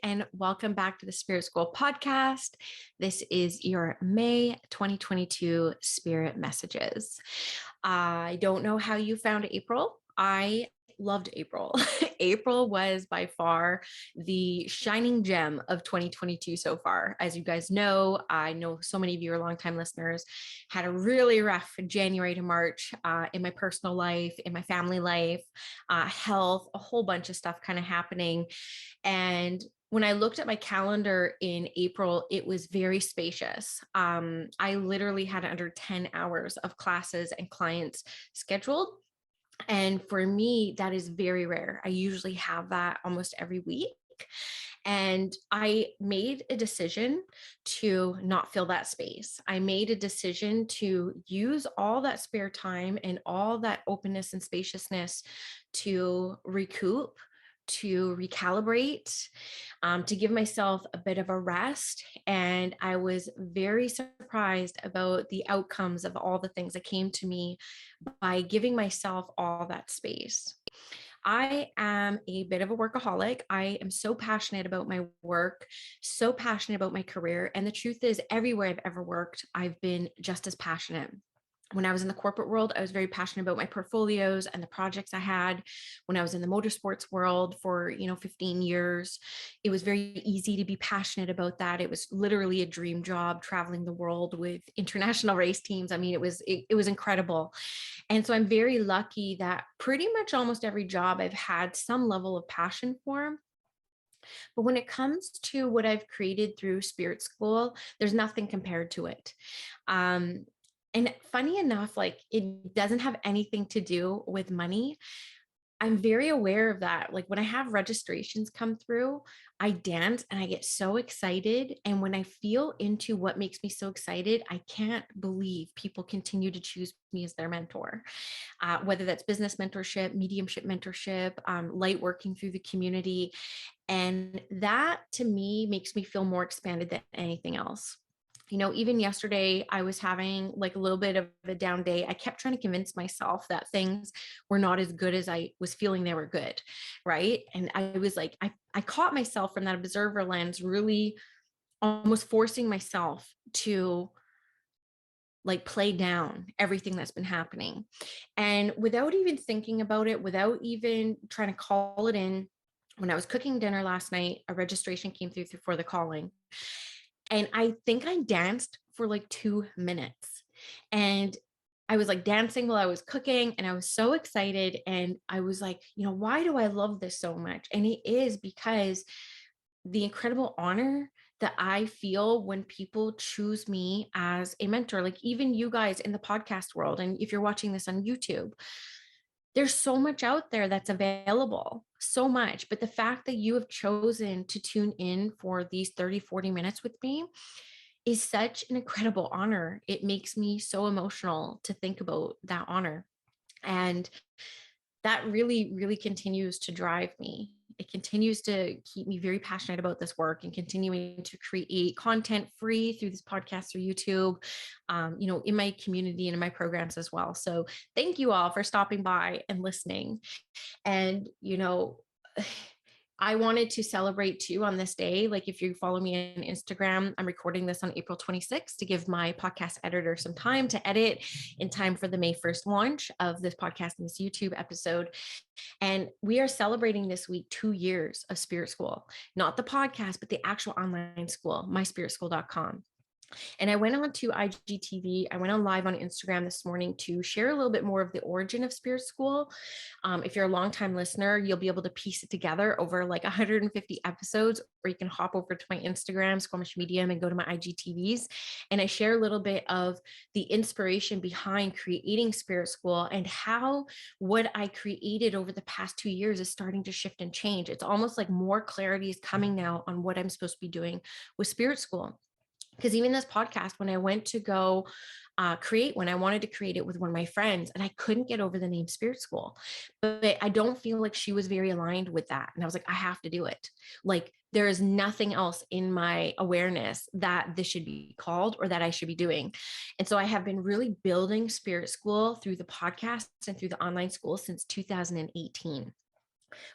And welcome back to the Spirit School podcast. This is your May 2022 Spirit Messages. I don't know how you found April. I loved April. April was by far the shining gem of 2022 so far. As you guys know, I know so many of you are longtime listeners, had a really rough January to March in my personal life, in my family life, health, a whole bunch of stuff kind of happening. And when I looked at my calendar in April, it was very spacious. I literally had under 10 hours of classes and clients scheduled. And for me, that is very rare. I usually have that almost every week. And I made a decision to not fill that space. I made a decision to use all that spare time and all that openness and spaciousness to recoup, to recalibrate, to give myself a bit of a rest. And I was very surprised about the outcomes of all the things that came to me by giving myself all that space. I am a bit of a workaholic. I am so passionate about my work, so passionate about my career. And the truth is, everywhere I've ever worked, I've been just as passionate. When I was in the corporate world, I was very passionate about my portfolios and the projects I had. When I was in the motorsports world for, 15 years, it was very easy to be passionate about that. It was literally a dream job, traveling the world with international race teams. I mean, it was incredible. And so I'm very lucky that pretty much almost every job I've had some level of passion for. But when it comes to what I've created through Spirit School, there's nothing compared to it. And funny enough, like it doesn't have anything to do with money. I'm very aware of that. Like when I have registrations come through, I dance and I get so excited. And when I feel into what makes me so excited, I can't believe people continue to choose me as their mentor, whether that's business mentorship, mediumship mentorship, light working through the community. And that to me makes me feel more expanded than anything else. Even yesterday, I was having like a little bit of a down day. I kept trying to convince myself that things were not as good as I was feeling they were good. Right. And I was like, I caught myself from that observer lens, really almost forcing myself to like play down everything that's been happening. And without even thinking about it, without even trying to call it in, when I was cooking dinner last night, a registration came through for the calling. And I think I danced for like 2 minutes. And I was like dancing while I was cooking and I was so excited. And I was like, why do I love this so much? And it is because the incredible honor that I feel when people choose me as a mentor, like even you guys in the podcast world. And if you're watching this on YouTube, there's so much out there that's available, so much. But the fact that you have chosen to tune in for these 30, 40 minutes with me is such an incredible honor. It makes me so emotional to think about that honor. And that really, really continues to drive me. It continues to keep me very passionate about this work and continuing to create content free through this podcast or YouTube, in my community and in my programs as well. So thank you all for stopping by and listening. And, I wanted to celebrate too on this day. Like if you follow me on Instagram, I'm recording this on April 26th to give my podcast editor some time to edit in time for the May 1st launch of this podcast and this YouTube episode. And we are celebrating this week 2 years of Spirit School, not the podcast, but the actual online school, myspiritschool.com. And I went on to IGTV. I went on live on Instagram this morning to share a little bit more of the origin of Spirit School. If you're a longtime listener, you'll be able to piece it together over like 150 episodes, or you can hop over to my Instagram, Squamish Medium, and go to my IGTVs. And I share a little bit of the inspiration behind creating Spirit School and how what I created over the past 2 years is starting to shift and change. It's almost like more clarity is coming now on what I'm supposed to be doing with Spirit School. Because even this podcast, when I went to go create one, I wanted to create it with one of my friends and I couldn't get over the name Spirit School. But I don't feel like she was very aligned with that. And I was like, I have to do it. Like, there is nothing else in my awareness that this should be called or that I should be doing. And so I have been really building Spirit School through the podcast and through the online school since 2018.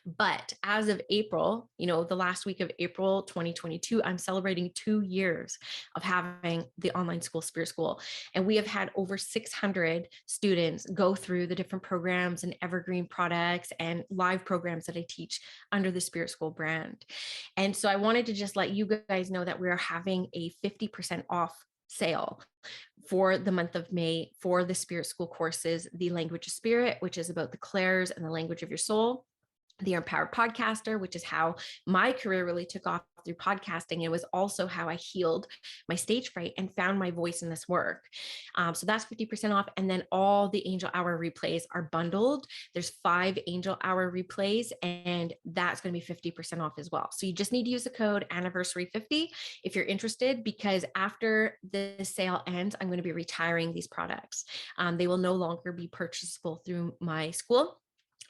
But as of April, the last week of April 2022, I'm celebrating 2 years of having the online school, Spirit School. And we have had over 600 students go through the different programs and evergreen products and live programs that I teach under the Spirit School brand. And so I wanted to just let you guys know that we're having a 50% off sale for the month of May for the Spirit School courses, the Language of Spirit, which is about the clairs and the language of your soul, the Empowered Podcaster, which is how my career really took off through podcasting. It was also how I healed my stage fright and found my voice in this work. So that's 50% off. And then all the Angel Hour replays are bundled. There's 5 Angel Hour replays, and that's going to be 50% off as well. So you just need to use the code anniversary50 if you're interested, because after the sale ends, I'm going to be retiring these products. They will no longer be purchasable through my school.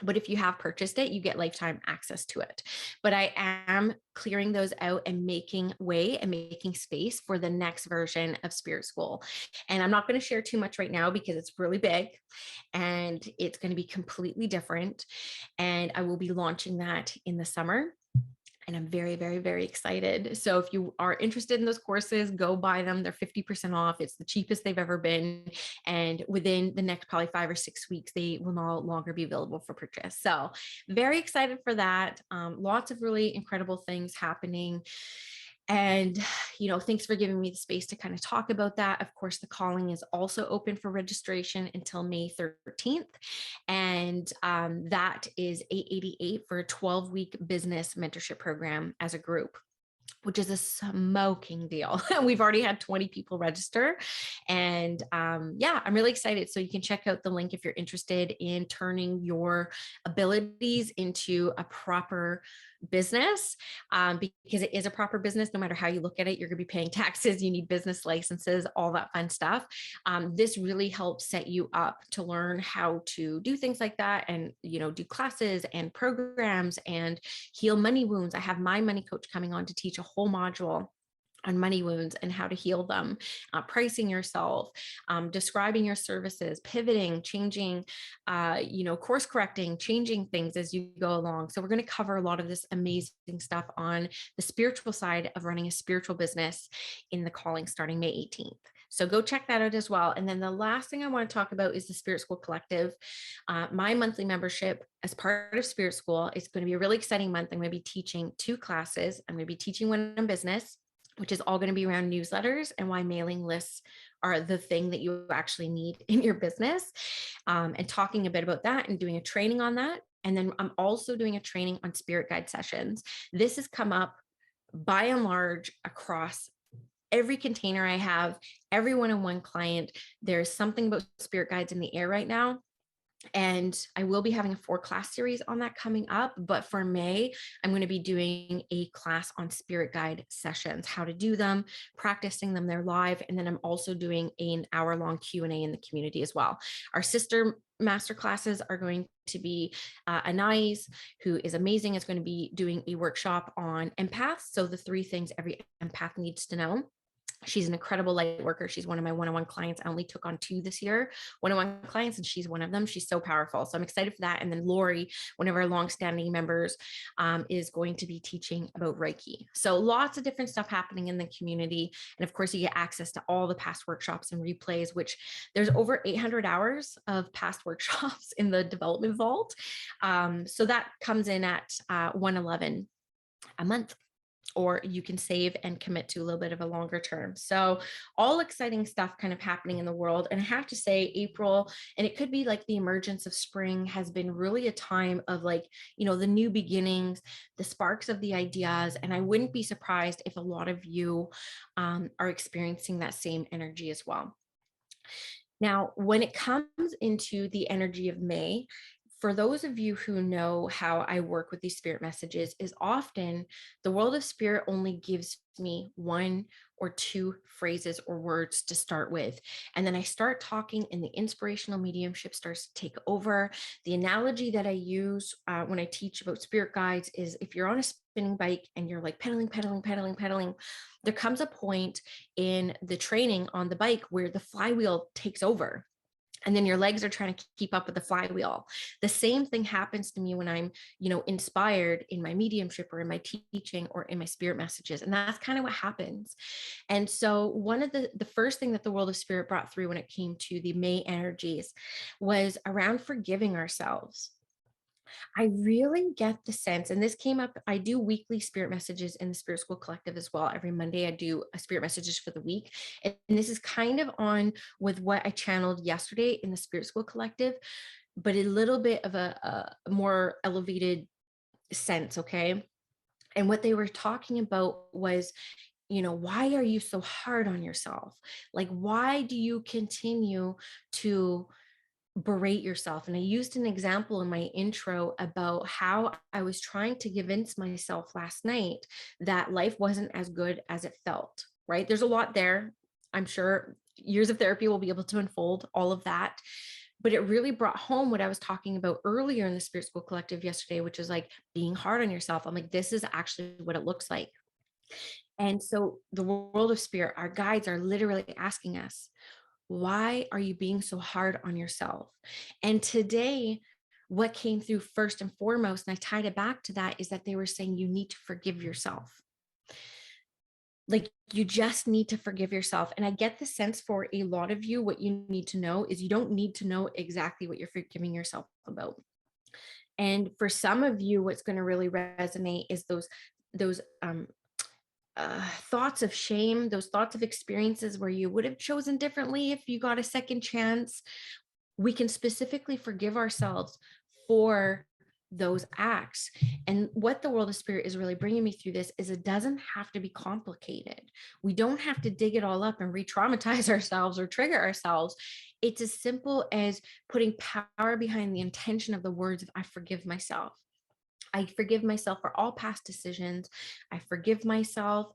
But if you have purchased it, you get lifetime access to it. But I am clearing those out and making way and making space for the next version of Spirit School. And I'm not going to share too much right now because it's really big and it's going to be completely different. And I will be launching that in the summer. And I'm very, very, very excited. So if you are interested in those courses, go buy them. They're 50% off. It's the cheapest they've ever been. And within the next probably 5 or 6 weeks, they will no longer be available for purchase. So very excited for that. Lots of really incredible things happening. And, thanks for giving me the space to kind of talk about that. Of course, the calling is also open for registration until May 13th. And that is $888 for a 12-week business mentorship program as a group, which is a smoking deal. We've already had 20 people register. And I'm really excited. So you can check out the link if you're interested in turning your abilities into a proper business, because it is a proper business. No matter how you look at it, you're going to be paying taxes. You need business licenses, all that fun stuff. This really helps set you up to learn how to do things like that and, do classes and programs and heal money wounds. I have my money coach coming on to teach a whole module on money wounds and how to heal them, pricing yourself, describing your services, pivoting, changing, course correcting, changing things as you go along. So we're going to cover a lot of this amazing stuff on the spiritual side of running a spiritual business in the calling starting May 18th. So go check that out as well. And then the last thing I want to talk about is the Spirit School Collective. My monthly membership as part of Spirit School is going to be a really exciting month. I'm going to be teaching 2 classes. I'm going to be teaching one on business, which is all going to be around newsletters and why mailing lists are the thing that you actually need in your business, and talking a bit about that and doing a training on that. And then I'm also doing a training on spirit guide sessions. This has come up by and large across every container I have, every one-on-one client. There's something about spirit guides in the air right now. And I will be having a 4-class series on that coming up. But for May, I'm going to be doing a class on spirit guide sessions, how to do them, practicing them. They're live. And then I'm also doing an hour-long Q&A in the community as well. Our sister master classes are going to be Anais, who is amazing, is going to be doing a workshop on empaths. So the 3 things every empath needs to know. She's an incredible light worker. She's one of my one-on-one clients. I only took on 2 this year, one-on-one clients, and she's one of them. She's so powerful. So I'm excited for that. And then Lori, one of our longstanding members, is going to be teaching about Reiki. So lots of different stuff happening in the community. And of course, you get access to all the past workshops and replays, which there's over 800 hours of past workshops in the development vault. So that comes in at $111 a month, or you can save and commit to a little bit of a longer term. So all exciting stuff kind of happening in the world. And I have to say April, and it could be like the emergence of spring, has been really a time of like, the new beginnings, the sparks of the ideas. And I wouldn't be surprised if a lot of you are experiencing that same energy as well. Now, when it comes into the energy of May, for those of you who know how I work with these spirit messages, is often the world of spirit only gives me one or two phrases or words to start with. And then I start talking, and the inspirational mediumship starts to take over. The analogy that I use when I teach about spirit guides is, if you're on a spinning bike and you're like pedaling, pedaling, pedaling, pedaling, there comes a point in the training on the bike where the flywheel takes over, and then your legs are trying to keep up with the flywheel. The same thing happens to me when I'm, inspired in my mediumship or in my teaching or in my spirit messages. And that's kind of what happens. And so one of the first thing that the world of spirit brought through when it came to the May energies was around forgiving ourselves. I really get the sense, and this came up, I do weekly spirit messages in the Spirit School Collective as well. Every Monday, I do a spirit messages for the week. And this is kind of on with what I channeled yesterday in the Spirit School Collective, but a little bit of a more elevated sense. Okay. And what they were talking about was, why are you so hard on yourself? Like, why do you continue to berate yourself? And I used an example in my intro about how I was trying to convince myself last night that life wasn't as good as it felt, right? There's a lot there. I'm sure years of therapy will be able to unfold all of that. But it really brought home what I was talking about earlier in the Spirit School Collective yesterday, which is like being hard on yourself. I'm like, this is actually what it looks like. And so the world of spirit, our guides are literally asking us, why are you being so hard on yourself? And today, what came through first and foremost, and I tied it back to that, is that they were saying you need to forgive yourself. Like, you just need to forgive yourself. And I get the sense for a lot of you, what you need to know is you don't need to know exactly what you're forgiving yourself about. And for some of you, what's going to really resonate is those thoughts of shame, those thoughts of experiences where you would have chosen differently if you got a second chance. We can specifically forgive ourselves for those acts. And what the world of spirit is really bringing me through this is it doesn't have to be complicated. We don't have to dig it all up and re-traumatize ourselves or trigger ourselves. It's as simple as putting power behind the intention of the words of I forgive myself. I forgive myself for all past decisions. I forgive myself,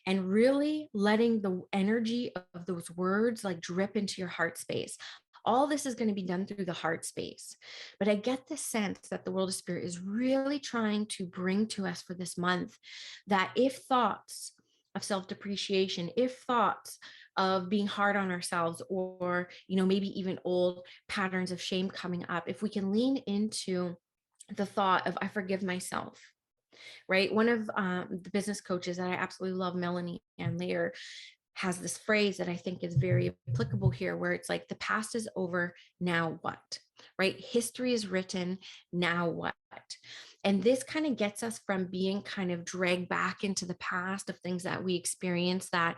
and really letting the energy of those words like drip into your heart space. All this is going to be done through the heart space. But I get the sense that the world of spirit is really trying to bring to us for this month that if thoughts of self-depreciation, if thoughts of being hard on ourselves, or, maybe even old patterns of shame coming up, if we can lean into the thought of I forgive myself, right? One of the business coaches that I absolutely love, Melanie and Lear, has this phrase that I think is very applicable here, where it's like the past is over, now what, right? History is written, now what? And this kind of gets us from being kind of dragged back into the past of things that we experienced that,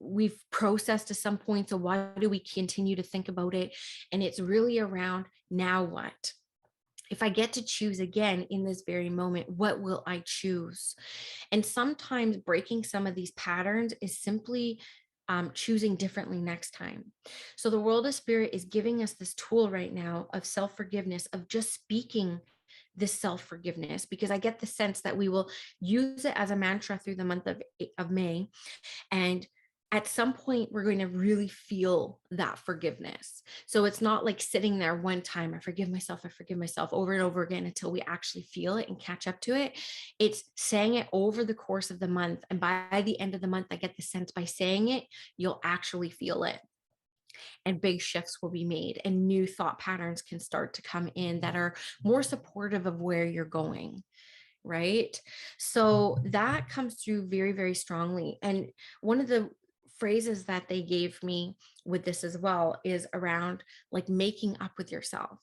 we've processed to some point. So why do we continue to think about it? And it's really around now what? If I get to choose again in this very moment, what will I choose? And sometimes breaking some of these patterns is simply choosing differently next time. So the world of spirit is giving us this tool right now of self-forgiveness, of just speaking this self-forgiveness, because I get the sense that we will use it as a mantra through the month of May. And at some point, we're going to really feel that forgiveness. So it's not like sitting there one time, I forgive myself over and over again until we actually feel it and catch up to it. It's saying it over the course of the month. And by the end of the month, I get the sense by saying it, you'll actually feel it. And big shifts will be made, and new thought patterns can start to come in that are more supportive of where you're going. Right. So that comes through very, very strongly. And one of the phrases that they gave me with this as well is around like making up with yourself.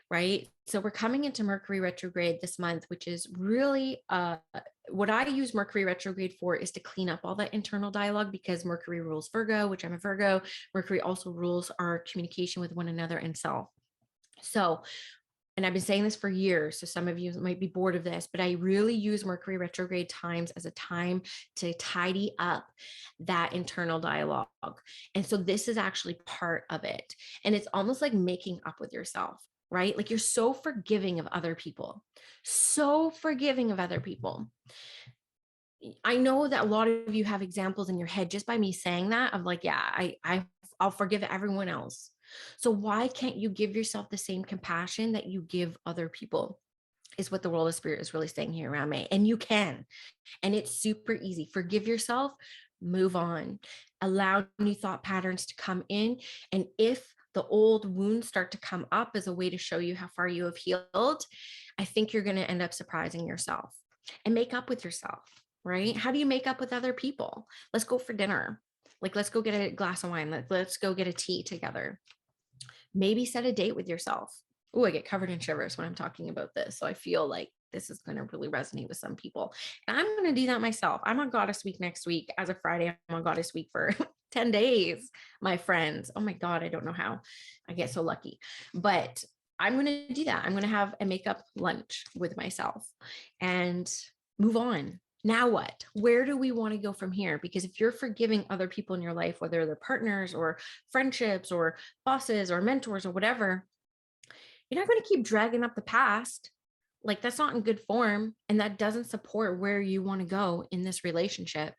Right. So we're coming into Mercury retrograde this month, which is really what I use Mercury retrograde for is to clean up all that internal dialogue, because Mercury rules Virgo, which I'm a Virgo. Mercury also rules our communication with one another and self. So, and I've been saying this for years, so some of you might be bored of this, but I really use Mercury retrograde times as a time to tidy up that internal dialogue. And so this is actually part of it. And it's almost like making up with yourself. right? Like you're so forgiving of other people, so forgiving of other people. I know that a lot of you have examples in your head just by me saying that of like, yeah, I'll forgive everyone else. So why can't you give yourself the same compassion that you give other people? Is what the world of spirit is really saying here around May. And you can. And it's super easy. Forgive yourself, move on, allow new thought patterns to come in. And if the old wounds start to come up as a way to show you how far you have healed, I think you're going to end up surprising yourself and make up with yourself, right? How do you make up with other people? Let's go for dinner. Like, let's go get a glass of wine. Let's go get a tea together. Maybe set a date with yourself. Oh, I get covered in shivers when I'm talking about this. So I feel like this is going to really resonate with some people. And I'm going to do that myself. I'm on Goddess Week next week. As of Friday, I'm on Goddess Week for 10 days, my friends. Oh my God, I don't know how I get so lucky. But I'm going to do that. I'm going to have a makeup lunch with myself and move on. Now what? Where do we want to go from here? Because if you're forgiving other people in your life, whether they're partners or friendships or bosses or mentors or whatever, you're not going to keep dragging up the past. Like that's not in good form. And that doesn't support where you want to go in this relationship.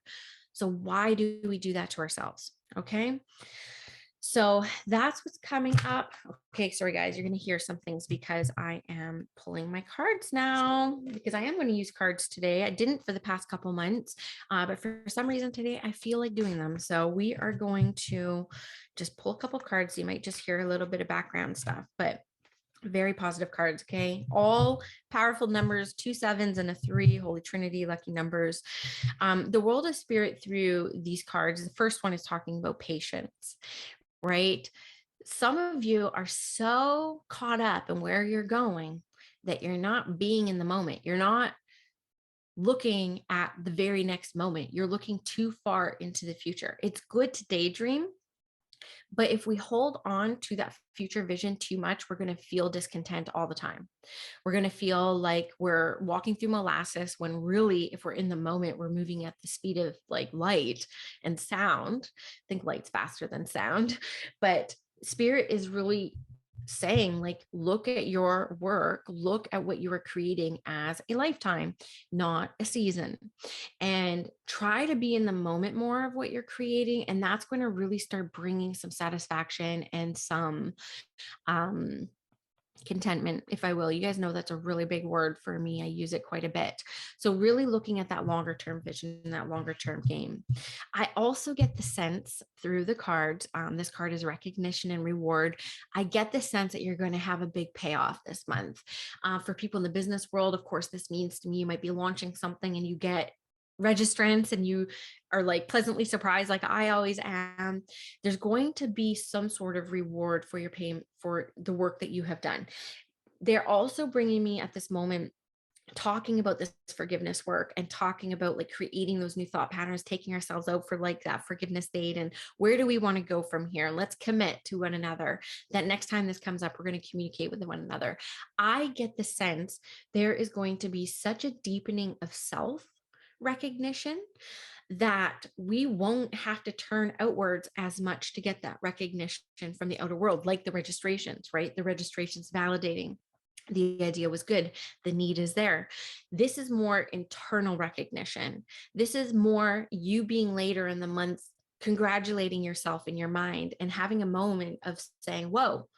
So why do we do that to ourselves? Okay. So that's what's coming up. Okay, sorry guys, you're going to hear some things because I am pulling my cards now because I am going to use cards today. I didn't for the past couple months, but for some reason today I feel like doing them. So we are going to just pull a couple cards. You might just hear a little bit of background stuff, but very positive cards. Okay, all powerful numbers, 2 7s and a 3, Holy Trinity, lucky numbers. The world of spirit through these cards. The first one is talking about patience, right? Some of you are so caught up in where you're going that you're not being in the moment. You're not looking at the very next moment. You're looking too far into the future. It's good to daydream, but if we hold on to that future vision too much, we're going to feel discontent all the time. We're going to feel like we're walking through molasses when really, if we're in the moment, we're moving at the speed of like light and sound. I think light's faster than sound, but spirit is really saying like, look at your work, look at what you are creating as a lifetime, not a season, and try to be in the moment more of what you're creating. And that's going to really start bringing some satisfaction and some, contentment, if I will. You guys know that's a really big word for me. I use it quite a bit. So really looking at that longer term vision, that longer term game. I also get the sense through the cards, this card is recognition and reward. I get the sense that you're going to have a big payoff this month. For people in the business world, of course, this means to me you might be launching something and you get registrants and you are like pleasantly surprised, like I always am. There's going to be some sort of reward for your payment for the work that you have done. They're also bringing me at this moment talking about this forgiveness work and talking about like creating those new thought patterns, taking ourselves out for like that forgiveness date and where do we want to go from here. Let's commit to one another that next time this comes up, we're going to communicate with one another. I get the sense there is going to be such a deepening of self recognition that we won't have to turn outwards as much to get that recognition from the outer world, like the registrations, right? The registrations validating the idea was good. The need is there. This is more internal recognition. This is more you being later in the month, congratulating yourself in your mind and having a moment of saying, whoa,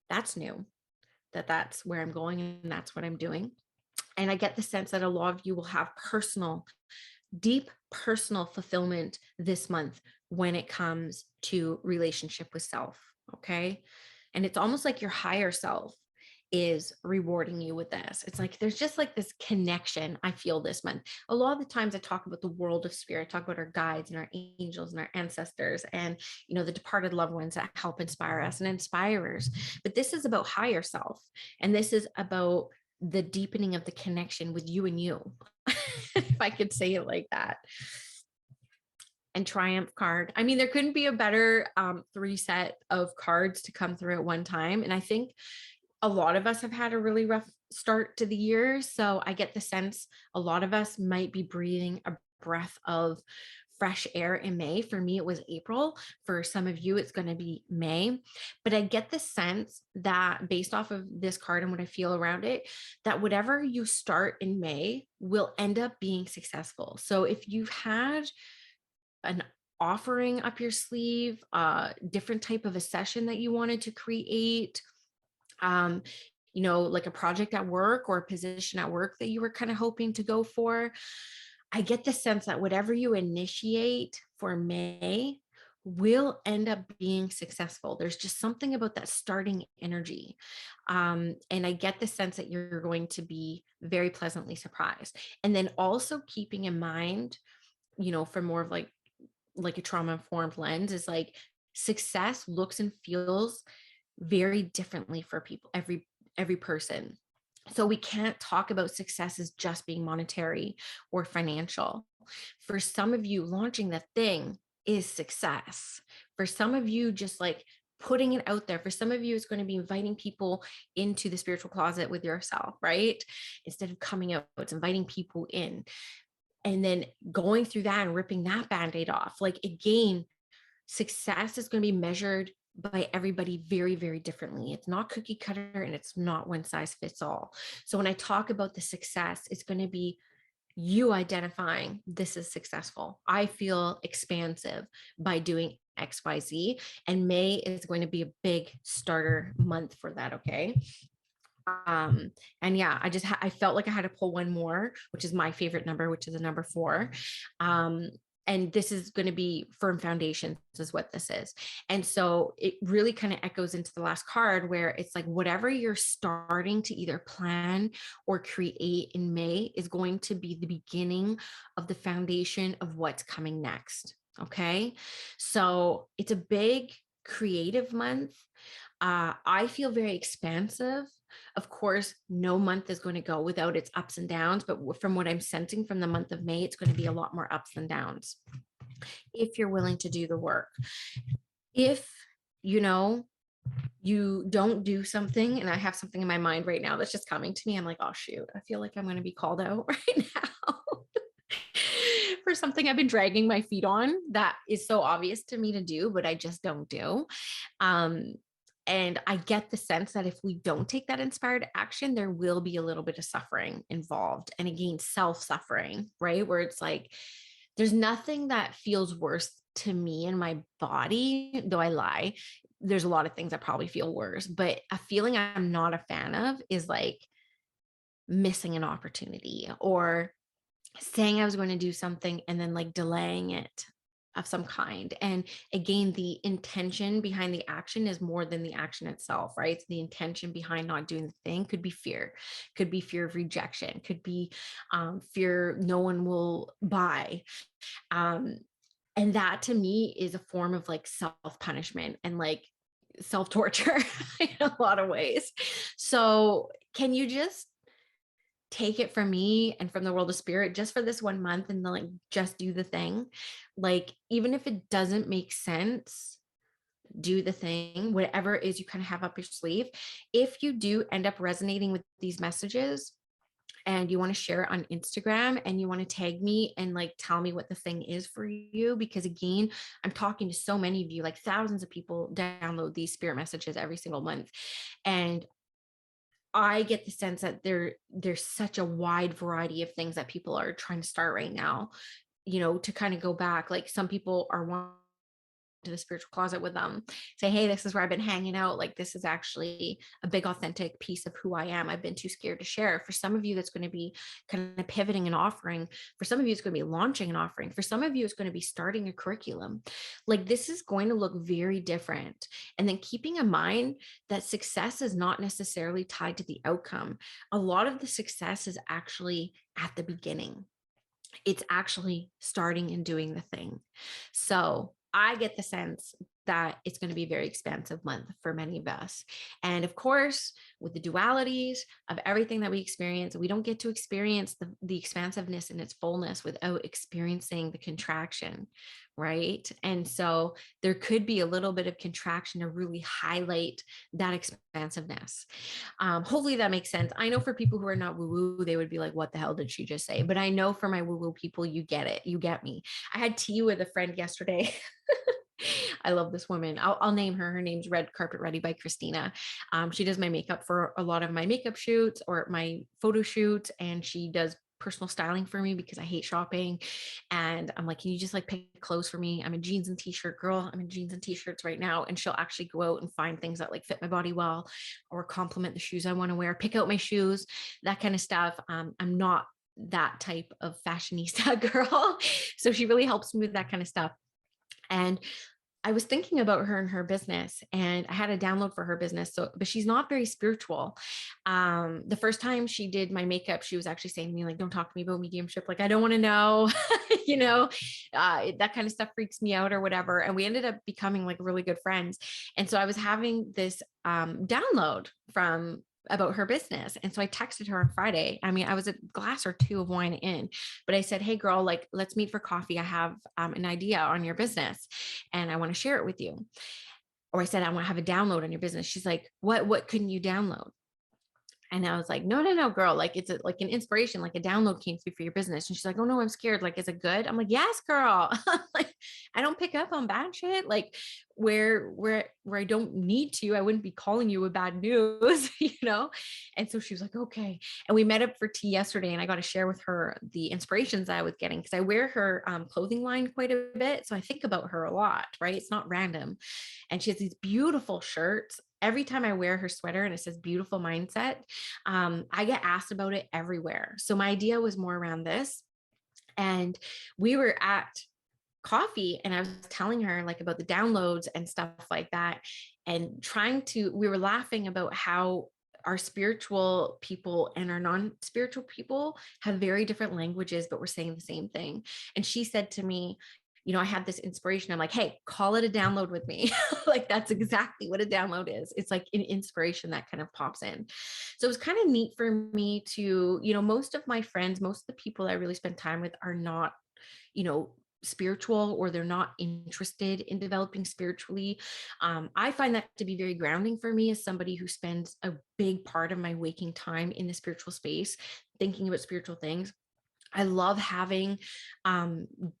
that's new, that's where I'm going and that's what I'm doing. And I get the sense that a lot of you will have deep personal fulfillment this month when it comes to relationship with self. Okay. And it's almost like your higher self is rewarding you with this. It's like there's just like this connection I feel this month. A lot of the times I talk about the world of spirit, talk about our guides and our angels and our ancestors and, you know, the departed loved ones that help inspire us and inspirers. But this is about higher self. And this is about the deepening of the connection with you and you, if I could say it like that. And triumph card. I mean, there couldn't be a better 3 set of cards to come through at one time. And I think a lot of us have had a really rough start to the year. So I get the sense a lot of us might be breathing a breath of fresh air in May. For me, it was April. For some of you, it's going to be May. But I get the sense that based off of this card and what I feel around it, that whatever you start in May will end up being successful. So if you've had an offering up your sleeve, different type of a session that you wanted to create, um, like a project at work or a position at work that you were kind of hoping to go for, I get the sense that whatever you initiate for May will end up being successful. There's just something about that starting energy. And I get the sense that you're going to be very pleasantly surprised. And then also keeping in mind, for more of like a trauma informed lens, is like success looks and feels very differently for people, every person. So we can't talk about success as just being monetary or financial. For some of you, launching the thing is success. For some of you, just like putting it out there. For some of you, it's going to be inviting people into the spiritual closet with yourself, right? Instead of coming out, it's inviting people in and then going through that and ripping that band-aid off. Like, again, success is going to be measured by everybody very, very differently. It's not cookie cutter and it's not one size fits all. So when I talk about the success, it's going to be you identifying this is successful. I feel expansive by doing XYZ, and May is going to be a big starter month for that. Okay. And yeah, I felt like I had to pull one more, which is my favorite number, which is a number 4. And this is going to be firm foundations is what this is. And so it really kind of echoes into the last card, where it's like whatever you're starting to either plan or create in May is going to be the beginning of the foundation of what's coming next. Okay. So it's a big creative month. I feel very expansive. Of course, no month is going to go without its ups and downs, but from what I'm sensing from the month of May, it's going to be a lot more ups and downs if you're willing to do the work. If, you don't do something, and I have something in my mind right now that's just coming to me, I'm like, oh, shoot, I feel like I'm going to be called out right now for something I've been dragging my feet on that is so obvious to me to do, but I just don't do. And I get the sense that if we don't take that inspired action, there will be a little bit of suffering involved. And again, self-suffering, right? Where it's like, there's nothing that feels worse to me in my body, though I lie. There's a lot of things that probably feel worse, but a feeling I'm not a fan of is like missing an opportunity or saying I was going to do something and then like delaying it of some kind. And again, the intention behind the action is more than the action itself, right? So the intention behind not doing the thing could be fear of rejection, could be fear no one will buy. And that to me is a form of like self-punishment and like self-torture in a lot of ways. So can you just take it from me and from the world of spirit just for this 1 month and then like just do the thing? Like, even if it doesn't make sense, do the thing, whatever it is you kind of have up your sleeve. If you do end up resonating with these messages and you want to share it on Instagram and you want to tag me and like tell me what the thing is for you, because again, I'm talking to so many of you, like thousands of people download these spirit messages every single month. And I get the sense that there's such a wide variety of things that people are trying to start right now, to kind of go back. Like, some people are wanting to the spiritual closet with them, say, hey, this is where I've been hanging out. Like, this is actually a big authentic piece of who I am. I've been too scared to share. For some of you, that's going to be kind of pivoting an offering. For some of you, it's going to be launching an offering. For some of you, it's going to be starting a curriculum. Like, this is going to look very different. And then keeping in mind that success is not necessarily tied to the outcome. A lot of the success is actually at the beginning. It's actually starting and doing the thing. So I get the sense that it's going to be a very expansive month for many of us. And of course, with the dualities of everything that we experience, we don't get to experience the expansiveness in its fullness without experiencing the contraction, right? And so there could be a little bit of contraction to really highlight that expansiveness. Hopefully that makes sense. I know for people who are not woo-woo, they would be like, what the hell did she just say? But I know for my woo-woo people, you get it. You get me. I had tea with a friend yesterday. I love this woman. I'll name her. Her name's Red Carpet Ready by Christina. She does my makeup for a lot of my makeup shoots or my photo shoots, and she does personal styling for me because I hate shopping. And I'm like, can you just like pick clothes for me? I'm a jeans and t-shirt girl. I'm in jeans and t-shirts right now. And she'll actually go out and find things that like fit my body well or complement the shoes I want to wear, pick out my shoes, that kind of stuff. I'm not that type of fashionista girl. So she really helps me with that kind of stuff. And I was thinking about her and her business, and I had a download for her business. So, but she's not very spiritual. The first time she did my makeup, she was actually saying to me, like, don't talk to me about mediumship. Like, I don't want to know, that kind of stuff freaks me out or whatever. And we ended up becoming like really good friends. And so I was having this download from about her business. And so I texted her on Friday. I mean, I was a glass or two of wine in, but I said, hey girl, like, let's meet for coffee. I have an idea on your business and I want to share it with you. Or I said, I want to have a download on your business. She's like, what couldn't you download? And I was like, no, girl, like it's like an inspiration, like a download came through for your business. And she's like, oh no, I'm scared. Like, is it good? I'm like, yes, girl. Like, I don't pick up on bad shit. Like where I don't need to, I wouldn't be calling you with bad news, And so she was like, okay. And we met up for tea yesterday, and I got to share with her the inspirations I was getting because I wear her clothing line quite a bit. So I think about her a lot, right? It's not random. And she has these beautiful shirts. Every time I wear her sweater and it says beautiful mindset, I get asked about it everywhere. So my idea was more around this. And we were at coffee and I was telling her like about the downloads and stuff like that. And we were laughing about how our spiritual people and our non-spiritual people have very different languages, but we're saying the same thing. And she said to me, I had this inspiration. I'm like, hey, call it a download with me. Like, that's exactly what a download is. It's like an inspiration that kind of pops in. So it was kind of neat for me to, most of my friends, most of the people I really spend time with are not, spiritual, or they're not interested in developing spiritually. I find that to be very grounding for me as somebody who spends a big part of my waking time in the spiritual space, thinking about spiritual things. I love having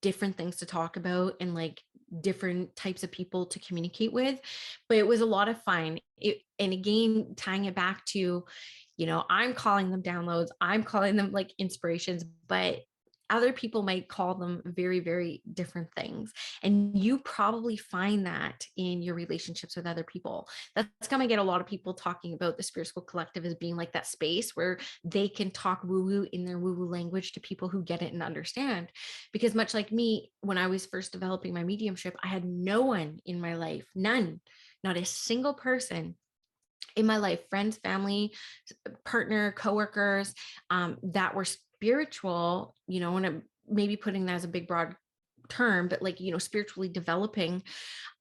different things to talk about and like different types of people to communicate with. But it was a lot of fun. And again, tying it back to, I'm calling them downloads, I'm calling them like inspirations, but other people might call them very, very different things. And you probably find that in your relationships with other people. That's going to get a lot of people talking about the Spirit School Collective as being like that space where they can talk woo-woo in their woo-woo language to people who get it and understand. Because much like me, when I was first developing my mediumship, I had no one in my life, none, not a single person in my life, friends, family, partner, coworkers, that were spiritual, and I'm maybe putting that as a big, broad term, but like, spiritually developing.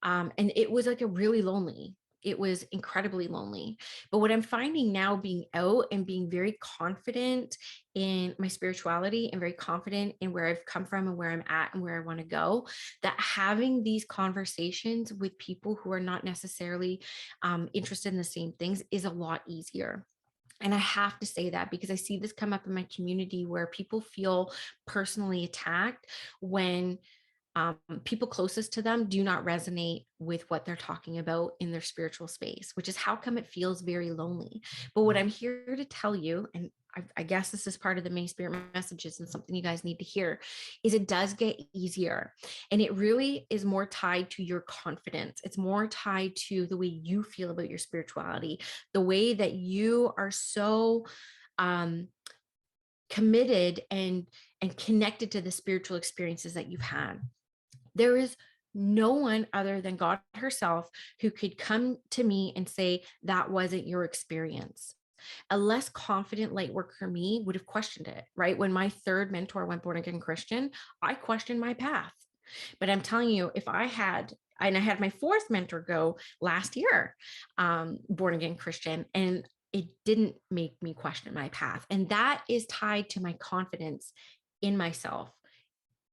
And it was like it was incredibly lonely. But what I'm finding now, being out and being very confident in my spirituality and very confident in where I've come from and where I'm at and where I want to go, that having these conversations with people who are not necessarily interested in the same things is a lot easier. And I have to say that because I see this come up in my community where people feel personally attacked when people closest to them do not resonate with what they're talking about in their spiritual space, which is how come it feels very lonely. But what I'm here to tell you, and I guess this is part of the May Spirit messages and something you guys need to hear, is it does get easier. And it really is more tied to your confidence. It's more tied to the way you feel about your spirituality, the way that you are so committed and connected to the spiritual experiences that you've had. There is no one other than God herself who could come to me and say, that wasn't your experience. A less confident light worker me would have questioned it, right? When my third mentor went born again Christian, I questioned my path. But I'm telling you, if I had And I had my fourth mentor go last year, born again Christian, and it didn't make me question my path. And that is tied to my confidence in myself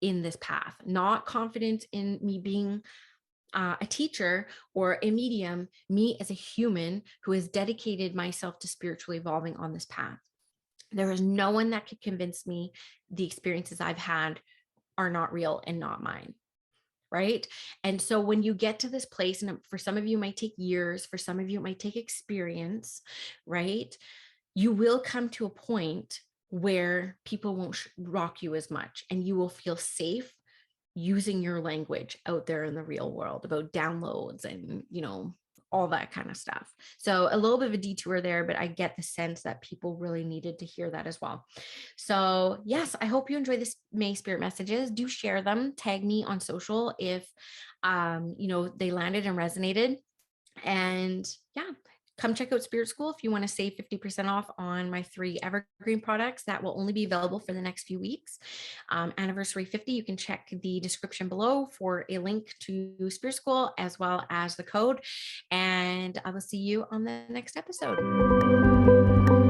in this path, not confidence in me being a teacher or a medium, me as a human who has dedicated myself to spiritually evolving on this path. There is no one that could convince me the experiences I've had are not real and not mine. Right. And so when you get to this place, and for some of you, it might take years, for some of you, it might take experience, right? You will come to a point where people won't rock you as much, and you will feel safe using your language out there in the real world about downloads and, all that kind of stuff. So a little bit of a detour there, but I get the sense that people really needed to hear that as well. So yes, I hope you enjoy this May Spirit messages. Do share them. Tag me on social if, they landed and resonated. And yeah, come check out Spirit School if you want to save 50% off on my 3 evergreen products that will only be available for the next few weeks. Anniversary 50, you can check the description below for a link to Spirit School as well as the code. And I will see you on the next episode.